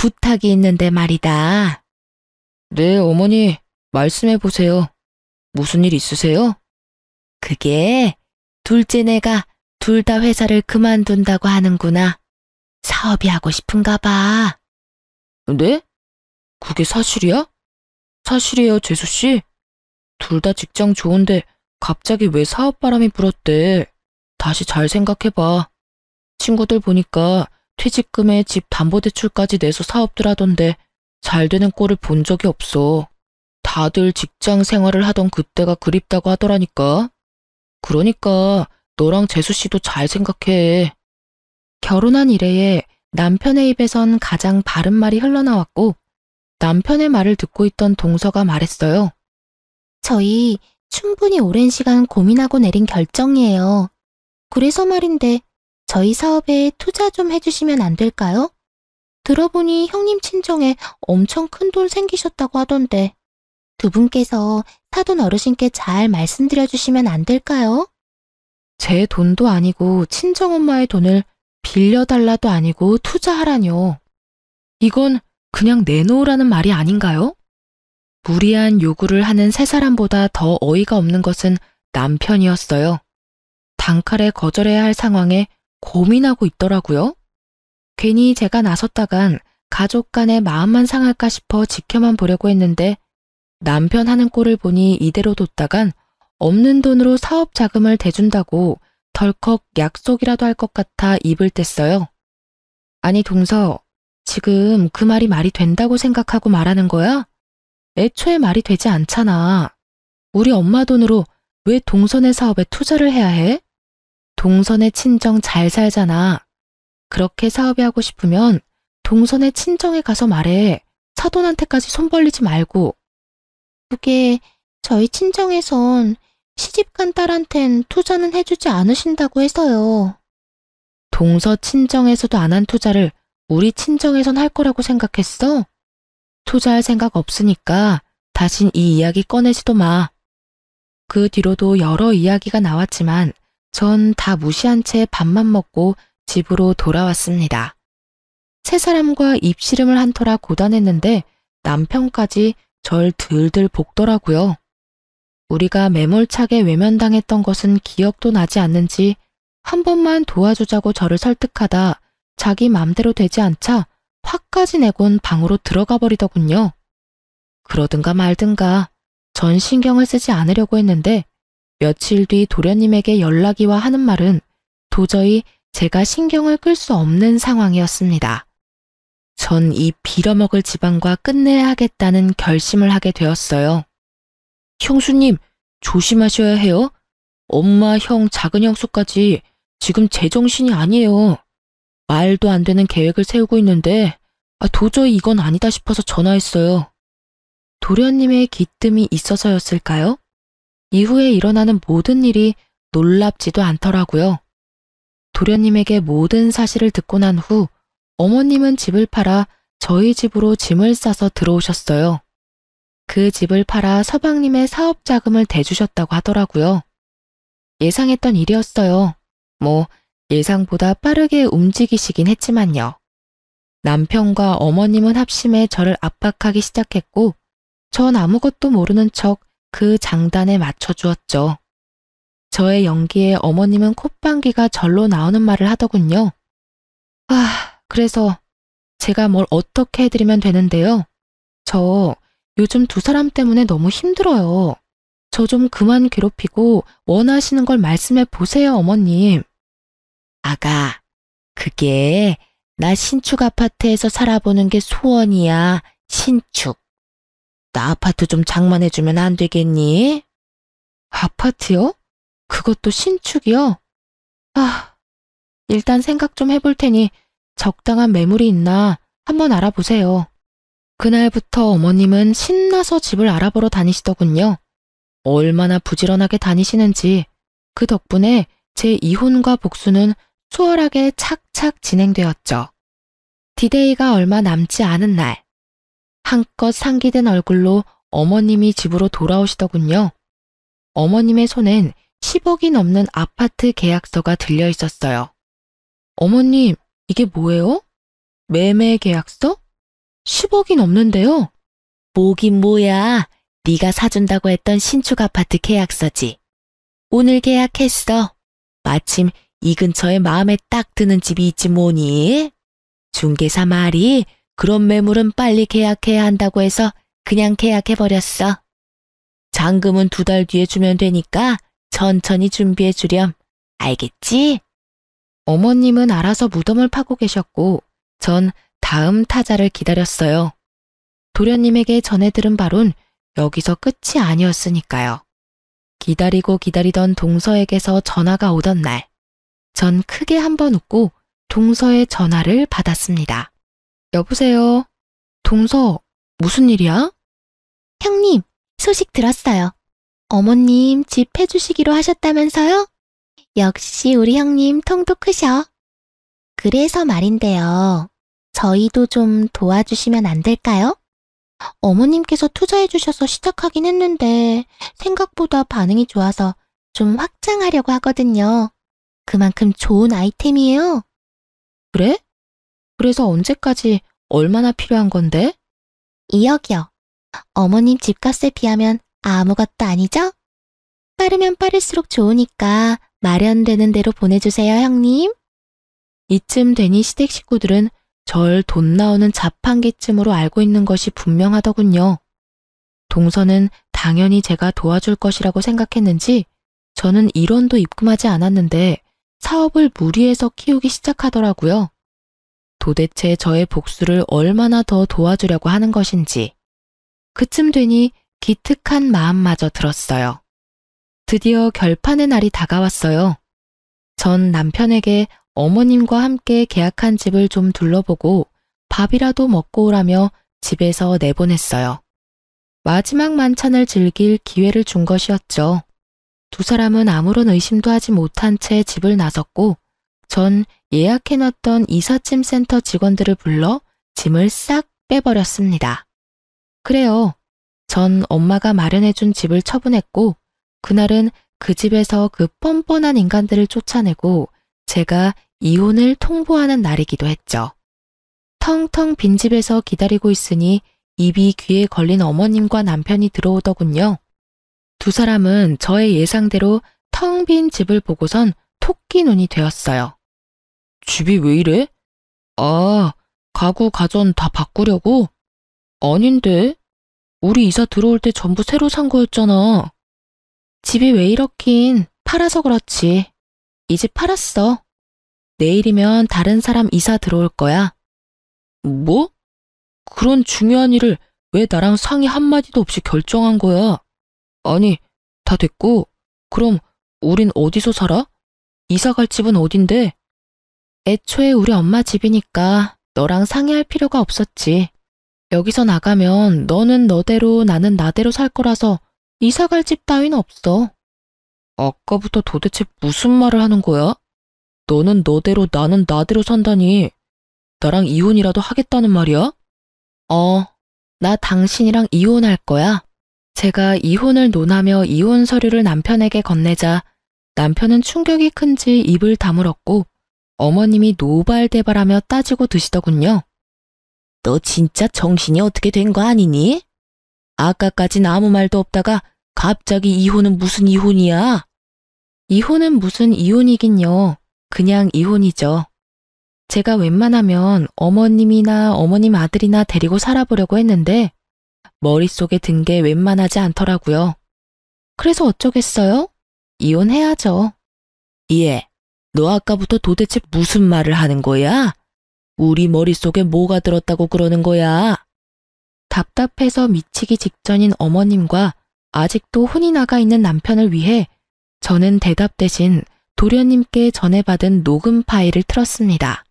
부탁이 있는데 말이다. 네, 어머니, 말씀해 보세요. 무슨 일 있으세요? 그게 둘째네가 둘 다 회사를 그만둔다고 하는구나. 사업이 하고 싶은가 봐. 네? 그게 사실이야? 사실이에요, 재수 씨. 둘 다 직장 좋은데 갑자기 왜 사업 바람이 불었대? 다시 잘 생각해봐. 친구들 보니까 퇴직금에 집 담보대출까지 내서 사업들 하던데 잘 되는 꼴을 본 적이 없어. 다들 직장 생활을 하던 그때가 그립다고 하더라니까. 그러니까 너랑 재수 씨도 잘 생각해. 결혼한 이래에 남편의 입에선 가장 바른 말이 흘러나왔고 남편의 말을 듣고 있던 동서가 말했어요. 저희 충분히 오랜 시간 고민하고 내린 결정이에요. 그래서 말인데 저희 사업에 투자 좀 해주시면 안 될까요? 들어보니 형님 친정에 엄청 큰 돈 생기셨다고 하던데 두 분께서 사돈 어르신께 잘 말씀드려 주시면 안 될까요? 제 돈도 아니고 친정엄마의 돈을 빌려달라도 아니고 투자하라뇨. 이건 그냥 내놓으라는 말이 아닌가요? 무리한 요구를 하는 세 사람보다 더 어이가 없는 것은 남편이었어요. 단칼에 거절해야 할 상황에 고민하고 있더라고요. 괜히 제가 나섰다간 가족 간의 마음만 상할까 싶어 지켜만 보려고 했는데 남편 하는 꼴을 보니 이대로 뒀다간 없는 돈으로 사업 자금을 대준다고 덜컥 약속이라도 할 것 같아 입을 뗐어요. 아니 동서, 지금 그 말이 된다고 생각하고 말하는 거야? 애초에 말이 되지 않잖아. 우리 엄마 돈으로 왜 동선의 사업에 투자를 해야 해? 동선의 친정 잘 살잖아. 그렇게 사업이 하고 싶으면 동선의 친정에 가서 말해. 사돈한테까지 손 벌리지 말고. 그게 저희 친정에선 시집간 딸한텐 투자는 해주지 않으신다고 해서요. 동서 친정에서도 안 한 투자를 우리 친정에선 할 거라고 생각했어? 투자할 생각 없으니까 다신 이 이야기 꺼내지도 마. 그 뒤로도 여러 이야기가 나왔지만 전 다 무시한 채 밥만 먹고 집으로 돌아왔습니다. 세 사람과 입씨름을 한 터라 고단했는데 남편까지 절 들들 볶더라고요. 우리가 매몰차게 외면당했던 것은 기억도 나지 않는지 한 번만 도와주자고 저를 설득하다 자기 맘대로 되지 않자 화까지 내곤 방으로 들어가 버리더군요. 그러든가 말든가 전 신경을 쓰지 않으려고 했는데 며칠 뒤 도련님에게 연락이 와 하는 말은 도저히 제가 신경을 끌 수 없는 상황이었습니다. 전 이 빌어먹을 집안과 끝내야 하겠다는 결심을 하게 되었어요. 형수님, 조심하셔야 해요. 엄마, 형, 작은 형수까지 지금 제정신이 아니에요. 말도 안 되는 계획을 세우고 있는데 도저히 이건 아니다 싶어서 전화했어요. 도련님의 기뜸이 있어서였을까요? 이후에 일어나는 모든 일이 놀랍지도 않더라고요. 도련님에게 모든 사실을 듣고 난 후 어머님은 집을 팔아 저희 집으로 짐을 싸서 들어오셨어요. 그 집을 팔아 서방님의 사업 자금을 대주셨다고 하더라고요. 예상했던 일이었어요. 예상보다 빠르게 움직이시긴 했지만요. 남편과 어머님은 합심해 저를 압박하기 시작했고 전 아무것도 모르는 척 그 장단에 맞춰주었죠. 저의 연기에 어머님은 콧방귀가 절로 나오는 말을 하더군요. 그래서 제가 뭘 어떻게 해드리면 되는데요. 저 요즘 두 사람 때문에 너무 힘들어요. 저 좀 그만 괴롭히고 원하시는 걸 말씀해 보세요, 어머님. 아가, 그게 나 신축 아파트에서 살아보는 게 소원이야, 신축. 나 아파트 좀 장만해주면 안 되겠니? 아파트요? 그것도 신축이요? 일단 생각 좀 해볼 테니 적당한 매물이 있나 한번 알아보세요. 그날부터 어머님은 신나서 집을 알아보러 다니시더군요. 얼마나 부지런하게 다니시는지 그 덕분에 제 이혼과 복수는 수월하게 착착 진행되었죠. 디데이가 얼마 남지 않은 날, 한껏 상기된 얼굴로 어머님이 집으로 돌아오시더군요. 어머님의 손엔 10억이 넘는 아파트 계약서가 들려 있었어요. 어머님, 이게 뭐예요? 매매 계약서? 10억이 넘는데요. 뭐긴 뭐야. 네가 사준다고 했던 신축 아파트 계약서지. 오늘 계약했어. 마침 이 근처에 마음에 딱 드는 집이 있지 뭐니? 중개사 말이 그런 매물은 빨리 계약해야 한다고 해서 그냥 계약해버렸어. 잔금은 2달 뒤에 주면 되니까 천천히 준비해 주렴. 알겠지? 어머님은 알아서 무덤을 파고 계셨고 전 다음 타자를 기다렸어요. 도련님에게 전해 들은 바론 여기서 끝이 아니었으니까요. 기다리고 기다리던 동서에게서 전화가 오던 날, 전 크게 한번 웃고 동서의 전화를 받았습니다. 여보세요? 동서, 무슨 일이야? 형님, 소식 들었어요. 어머님 집 해주시기로 하셨다면서요? 역시 우리 형님 통도 크셔. 그래서 말인데요. 저희도 좀 도와주시면 안 될까요? 어머님께서 투자해주셔서 시작하긴 했는데 생각보다 반응이 좋아서 좀 확장하려고 하거든요. 그만큼 좋은 아이템이에요. 그래? 그래서 언제까지 얼마나 필요한 건데? 2억이요. 어머님 집값에 비하면 아무것도 아니죠? 빠르면 빠를수록 좋으니까 마련되는 대로 보내주세요, 형님. 이쯤 되니 시댁 식구들은 절 돈 나오는 자판기쯤으로 알고 있는 것이 분명하더군요. 동서는 당연히 제가 도와줄 것이라고 생각했는지 저는 1원도 입금하지 않았는데 사업을 무리해서 키우기 시작하더라고요. 도대체 저의 복수를 얼마나 더 도와주려고 하는 것인지. 그쯤 되니 기특한 마음마저 들었어요. 드디어 결판의 날이 다가왔어요. 전 남편에게 어머님과 함께 계약한 집을 좀 둘러보고 밥이라도 먹고 오라며 집에서 내보냈어요. 마지막 만찬을 즐길 기회를 준 것이었죠. 두 사람은 아무런 의심도 하지 못한 채 집을 나섰고 전 예약해놨던 이삿짐 센터 직원들을 불러 짐을 싹 빼버렸습니다. 그래요. 전 엄마가 마련해준 집을 처분했고 그날은 그 집에서 그 뻔뻔한 인간들을 쫓아내고 제가 이혼을 통보하는 날이기도 했죠. 텅텅 빈 집에서 기다리고 있으니 입이 귀에 걸린 어머님과 남편이 들어오더군요. 두 사람은 저의 예상대로 텅 빈 집을 보고선 토끼 눈이 되었어요. 집이 왜 이래? 아, 가구 가전 다 바꾸려고? 아닌데, 우리 이사 들어올 때 전부 새로 산 거였잖아. 집이 왜 이렇긴 팔아서 그렇지. 이 집 팔았어. 내일이면 다른 사람 이사 들어올 거야. 뭐? 그런 중요한 일을 왜 나랑 상의 한마디도 없이 결정한 거야? 아니, 다 됐고, 그럼 우린 어디서 살아? 이사 갈 집은 어딘데? 애초에 우리 엄마 집이니까 너랑 상의할 필요가 없었지. 여기서 나가면 너는 너대로 나는 나대로 살 거라서 이사 갈 집 따윈 없어. 아까부터 도대체 무슨 말을 하는 거야? 너는 너대로 나는 나대로 산다니 나랑 이혼이라도 하겠다는 말이야? 나 당신이랑 이혼할 거야. 제가 이혼을 논하며 이혼 서류를 남편에게 건네자 남편은 충격이 큰지 입을 다물었고 어머님이 노발대발하며 따지고 드시더군요. 너 진짜 정신이 어떻게 된 거 아니니? 아까까진 아무 말도 없다가 갑자기 이혼은 무슨 이혼이야? 이혼은 무슨 이혼이긴요. 그냥 이혼이죠. 제가 웬만하면 어머님이나 어머님 아들이나 데리고 살아보려고 했는데 머릿속에 든 게 웬만하지 않더라고요. 그래서 어쩌겠어요? 이혼해야죠. 예, 너 아까부터 도대체 무슨 말을 하는 거야? 우리 머릿속에 뭐가 들었다고 그러는 거야? 답답해서 미치기 직전인 어머님과 아직도 혼이 나가 있는 남편을 위해 저는 대답 대신 도련님께 전해받은 녹음 파일을 틀었습니다.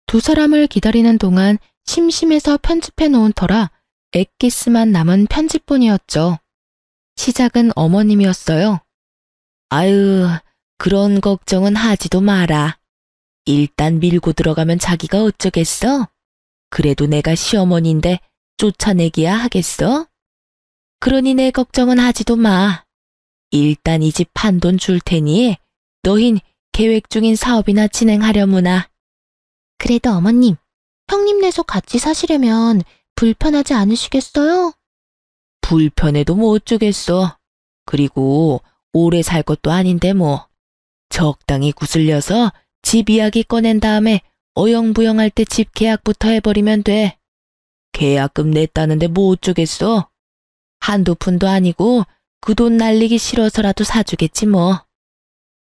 두 사람을 기다리는 동안 심심해서 편집해 놓은 터라 엑기스만 남은 편집본이었죠. 시작은 어머님이었어요. 아유, 그런 걱정은 하지도 마라. 일단 밀고 들어가면 자기가 어쩌겠어? 그래도 내가 시어머니인데 쫓아내기야 하겠어? 그러니 내 걱정은 하지도 마. 일단 이 집 판돈 줄 테니 너흰 계획 중인 사업이나 진행하려무나. 그래도 어머님, 형님 내서 같이 사시려면 불편하지 않으시겠어요? 불편해도 뭐 어쩌겠어. 그리고 오래 살 것도 아닌데 뭐. 적당히 구슬려서 집 이야기 꺼낸 다음에 어영부영할 때 집 계약부터 해버리면 돼. 계약금 냈다는데 뭐 어쩌겠어. 한두 푼도 아니고 그 돈 날리기 싫어서라도 사주겠지 뭐.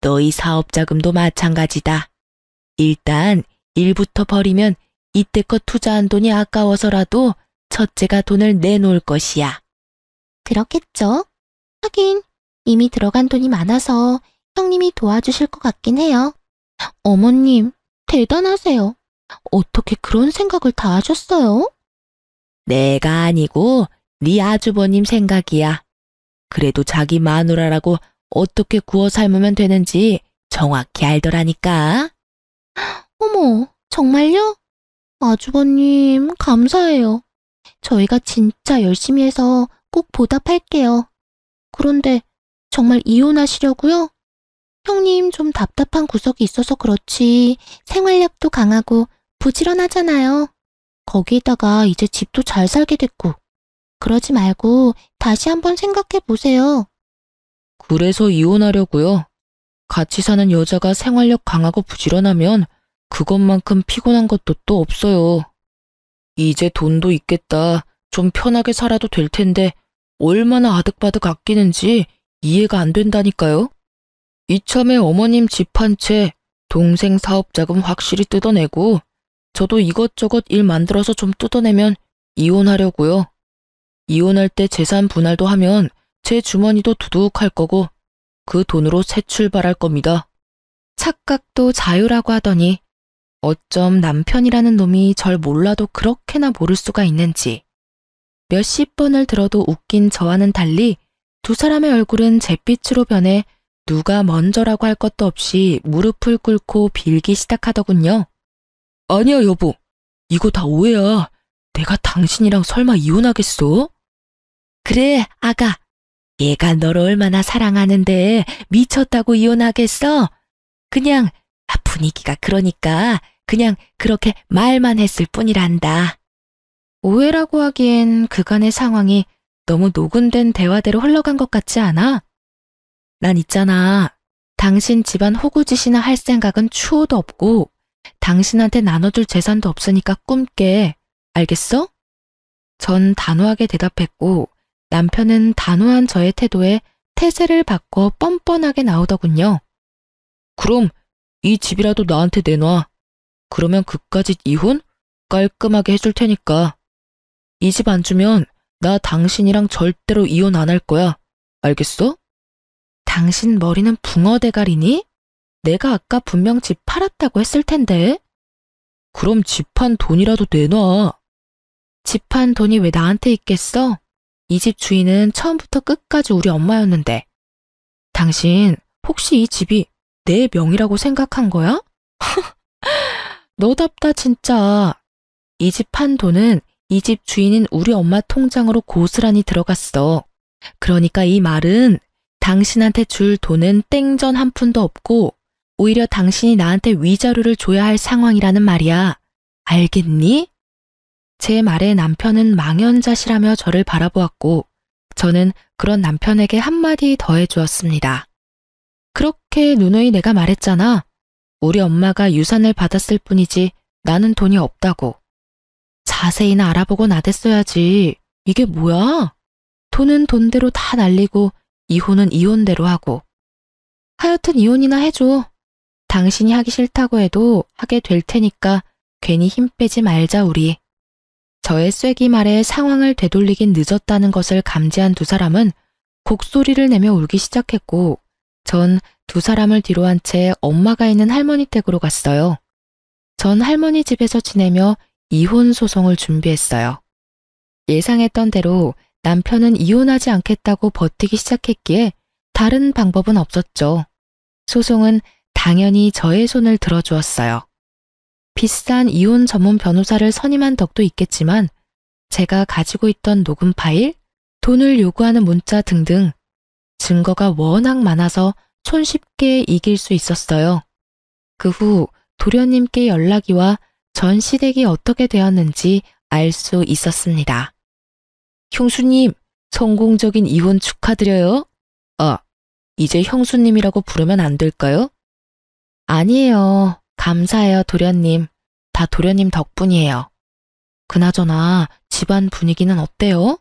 너희 사업자금도 마찬가지다. 일단 일부터 버리면 이때껏 투자한 돈이 아까워서라도 첫째가 돈을 내놓을 것이야. 그렇겠죠? 하긴 이미 들어간 돈이 많아서 형님이 도와주실 것 같긴 해요. 어머님, 대단하세요. 어떻게 그런 생각을 다 하셨어요? 내가 아니고 네 아주버님 생각이야. 그래도 자기 마누라라고 어떻게 구워 삶으면 되는지 정확히 알더라니까. 어머, 정말요? 아주버님, 감사해요. 저희가 진짜 열심히 해서 꼭 보답할게요. 그런데 정말 이혼하시려고요? 형님 좀 답답한 구석이 있어서 그렇지 생활력도 강하고 부지런하잖아요. 거기에다가 이제 집도 잘 살게 됐고. 그러지 말고 다시 한번 생각해 보세요. 그래서 이혼하려고요. 같이 사는 여자가 생활력 강하고 부지런하면 그것만큼 피곤한 것도 또 없어요. 이제 돈도 있겠다. 좀 편하게 살아도 될 텐데 얼마나 아득바득 아끼는지 이해가 안 된다니까요. 이참에 어머님 집 한 채, 동생 사업자금 확실히 뜯어내고 저도 이것저것 일 만들어서 좀 뜯어내면 이혼하려고요. 이혼할 때 재산 분할도 하면 제 주머니도 두둑할 거고 그 돈으로 새 출발할 겁니다. 착각도 자유라고 하더니 어쩜 남편이라는 놈이 절 몰라도 그렇게나 모를 수가 있는지. 몇십 번을 들어도 웃긴 저와는 달리 두 사람의 얼굴은 잿빛으로 변해 누가 먼저라고 할 것도 없이 무릎을 꿇고 빌기 시작하더군요. 아니야 여보, 이거 다 오해야. 내가 당신이랑 설마 이혼하겠어? 그래 아가, 얘가 너를 얼마나 사랑하는데 미쳤다고 이혼하겠어? 그냥 분위기가 그러니까 그냥 그렇게 말만 했을 뿐이란다. 오해라고 하기엔 그간의 상황이 너무 녹은된 대화대로 흘러간 것 같지 않아? 난 있잖아. 당신 집안 호구짓이나 할 생각은 추호도 없고 당신한테 나눠줄 재산도 없으니까 꿈깨. 알겠어? 전 단호하게 대답했고 남편은 단호한 저의 태도에 태세를 바꿔 뻔뻔하게 나오더군요. 그럼 이 집이라도 나한테 내놔. 그러면 그까짓 이혼 깔끔하게 해줄 테니까. 이 집 안 주면 나 당신이랑 절대로 이혼 안 할 거야. 알겠어? 당신 머리는 붕어 대가리니? 내가 아까 분명 집 팔았다고 했을 텐데. 그럼 집 판 돈이라도 내놔. 집 판 돈이 왜 나한테 있겠어? 이 집 주인은 처음부터 끝까지 우리 엄마였는데. 당신 혹시 이 집이 내 명의라고 생각한 거야? 너답다 진짜. 이 집 판 돈은 이 집 주인인 우리 엄마 통장으로 고스란히 들어갔어. 그러니까 이 말은 당신한테 줄 돈은 땡전 한 푼도 없고 오히려 당신이 나한테 위자료를 줘야 할 상황이라는 말이야. 알겠니? 제 말에 남편은 망연자실하며 저를 바라보았고 저는 그런 남편에게 한마디 더 해주었습니다. 그렇게 누누이 내가 말했잖아. 우리 엄마가 유산을 받았을 뿐이지 나는 돈이 없다고. 자세히나 알아보고 나댔어야지. 이게 뭐야? 돈은 돈대로 다 날리고 이혼은 이혼대로 하고. 하여튼 이혼이나 해줘. 당신이 하기 싫다고 해도 하게 될 테니까 괜히 힘 빼지 말자 우리. 저의 쐐기 말에 상황을 되돌리긴 늦었다는 것을 감지한 두 사람은 곡소리를 내며 울기 시작했고 전 두 사람을 뒤로 한 채 엄마가 있는 할머니 댁으로 갔어요. 전 할머니 집에서 지내며 이혼 소송을 준비했어요. 예상했던 대로 남편은 이혼하지 않겠다고 버티기 시작했기에 다른 방법은 없었죠. 소송은 당연히 저의 손을 들어주었어요. 비싼 이혼 전문 변호사를 선임한 덕도 있겠지만 제가 가지고 있던 녹음 파일, 돈을 요구하는 문자 등등 증거가 워낙 많아서 손쉽게 이길 수 있었어요. 그 후 도련님께 연락이 와 전 시댁이 어떻게 되었는지 알 수 있었습니다. 형수님, 성공적인 이혼 축하드려요. 아, 이제 형수님이라고 부르면 안 될까요? 아니에요. 감사해요, 도련님. 다 도련님 덕분이에요. 그나저나 집안 분위기는 어때요?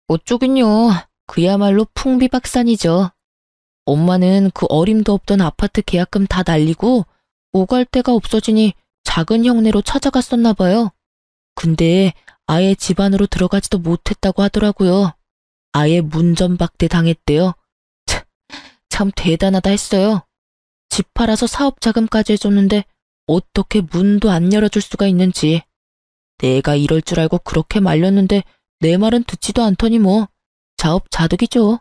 어쩌긴요. 그야말로 풍비박산이죠. 엄마는 그 어림도 없던 아파트 계약금 다 날리고 오갈 데가 없어지니 작은 형네로 찾아갔었나 봐요. 근데 아예 집 안으로 들어가지도 못했다고 하더라고요. 아예 문전박대 당했대요. 참 대단하다 했어요. 집 팔아서 사업 자금까지 해줬는데 어떻게 문도 안 열어줄 수가 있는지. 내가 이럴 줄 알고 그렇게 말렸는데 내 말은 듣지도 않더니 뭐 자업자득이죠.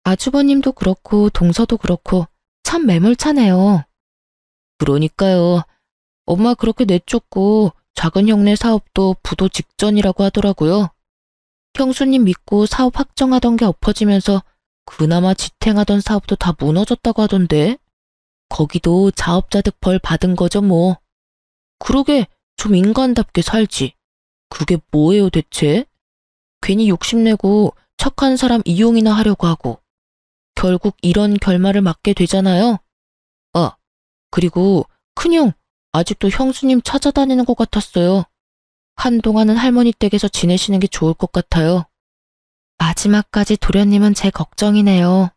아주버님도 그렇고 동서도 그렇고 참 매몰차네요. 그러니까요. 엄마 그렇게 내쫓고 작은 형네 사업도 부도 직전이라고 하더라고요. 형수님 믿고 사업 확정하던 게 엎어지면서 그나마 지탱하던 사업도 다 무너졌다고 하던데. 거기도 자업자득 벌 받은 거죠 뭐. 그러게 좀 인간답게 살지. 그게 뭐예요 대체? 괜히 욕심내고 착한 사람 이용이나 하려고 하고 결국 이런 결말을 맞게 되잖아요. 아, 그리고 큰형 아직도 형수님 찾아다니는 것 같았어요. 한동안은 할머니 댁에서 지내시는 게 좋을 것 같아요. 마지막까지 도련님은 제 걱정이네요.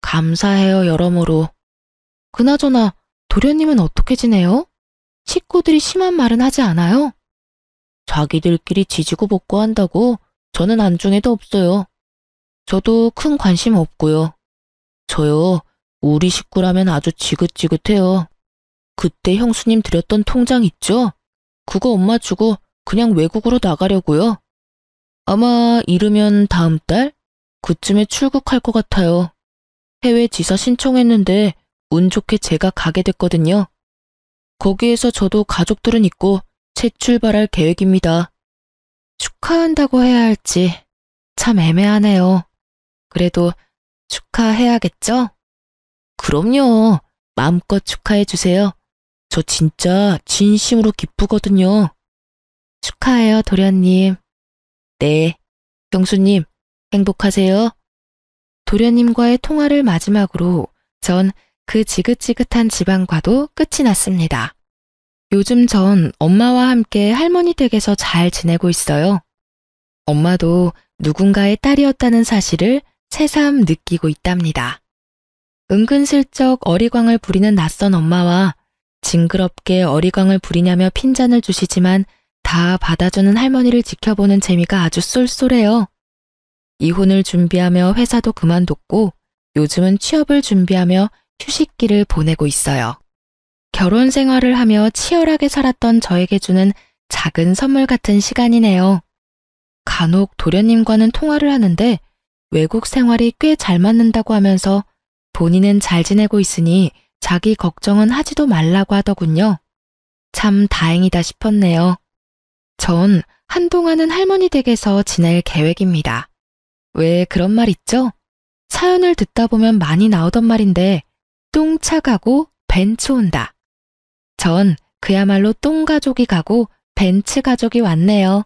감사해요 여러모로. 그나저나 도련님은 어떻게 지내요? 식구들이 심한 말은 하지 않아요? 자기들끼리 지지고 볶고 한다고 저는 안중에도 없어요. 저도 큰 관심 없고요. 저요, 우리 식구라면 아주 지긋지긋해요. 그때 형수님 드렸던 통장 있죠? 그거 엄마 주고 그냥 외국으로 나가려고요. 아마 이르면 다음 달? 그쯤에 출국할 것 같아요. 해외 지사 신청했는데 운 좋게 제가 가게 됐거든요. 거기에서 저도 가족들은 있고 재출발할 계획입니다. 축하한다고 해야 할지 참 애매하네요. 그래도 축하해야겠죠? 그럼요. 마음껏 축하해 주세요. 저 진짜 진심으로 기쁘거든요. 축하해요, 도련님. 네, 형수님, 행복하세요. 도련님과의 통화를 마지막으로 전 그 지긋지긋한 집안과도 끝이 났습니다. 요즘 전 엄마와 함께 할머니 댁에서 잘 지내고 있어요. 엄마도 누군가의 딸이었다는 사실을 새삼 느끼고 있답니다. 은근슬쩍 어리광을 부리는 낯선 엄마와 징그럽게 어리광을 부리냐며 핀잔을 주시지만 다 받아주는 할머니를 지켜보는 재미가 아주 쏠쏠해요. 이혼을 준비하며 회사도 그만뒀고 요즘은 취업을 준비하며 휴식기를 보내고 있어요. 결혼 생활을 하며 치열하게 살았던 저에게 주는 작은 선물 같은 시간이네요. 간혹 도련님과는 통화를 하는데 외국 생활이 꽤 잘 맞는다고 하면서 본인은 잘 지내고 있으니 자기 걱정은 하지도 말라고 하더군요. 참 다행이다 싶었네요. 전 한동안은 할머니 댁에서 지낼 계획입니다. 왜 그런 말 있죠? 사연을 듣다 보면 많이 나오던 말인데 똥 차가고 벤츠 온다. 전 그야말로 똥 가족이 가고 벤츠 가족이 왔네요.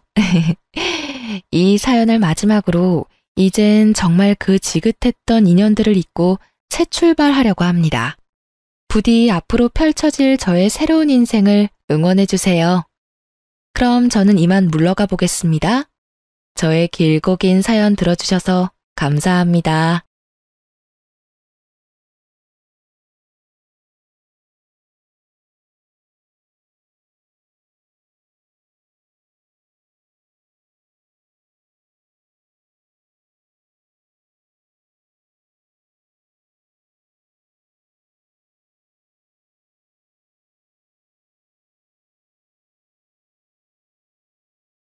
이 사연을 마지막으로 이젠 정말 그 지긋했던 인연들을 잊고 새 출발하려고 합니다. 부디 앞으로 펼쳐질 저의 새로운 인생을 응원해주세요. 그럼 저는 이만 물러가 보겠습니다. 저의 길고 긴 사연 들어주셔서 감사합니다.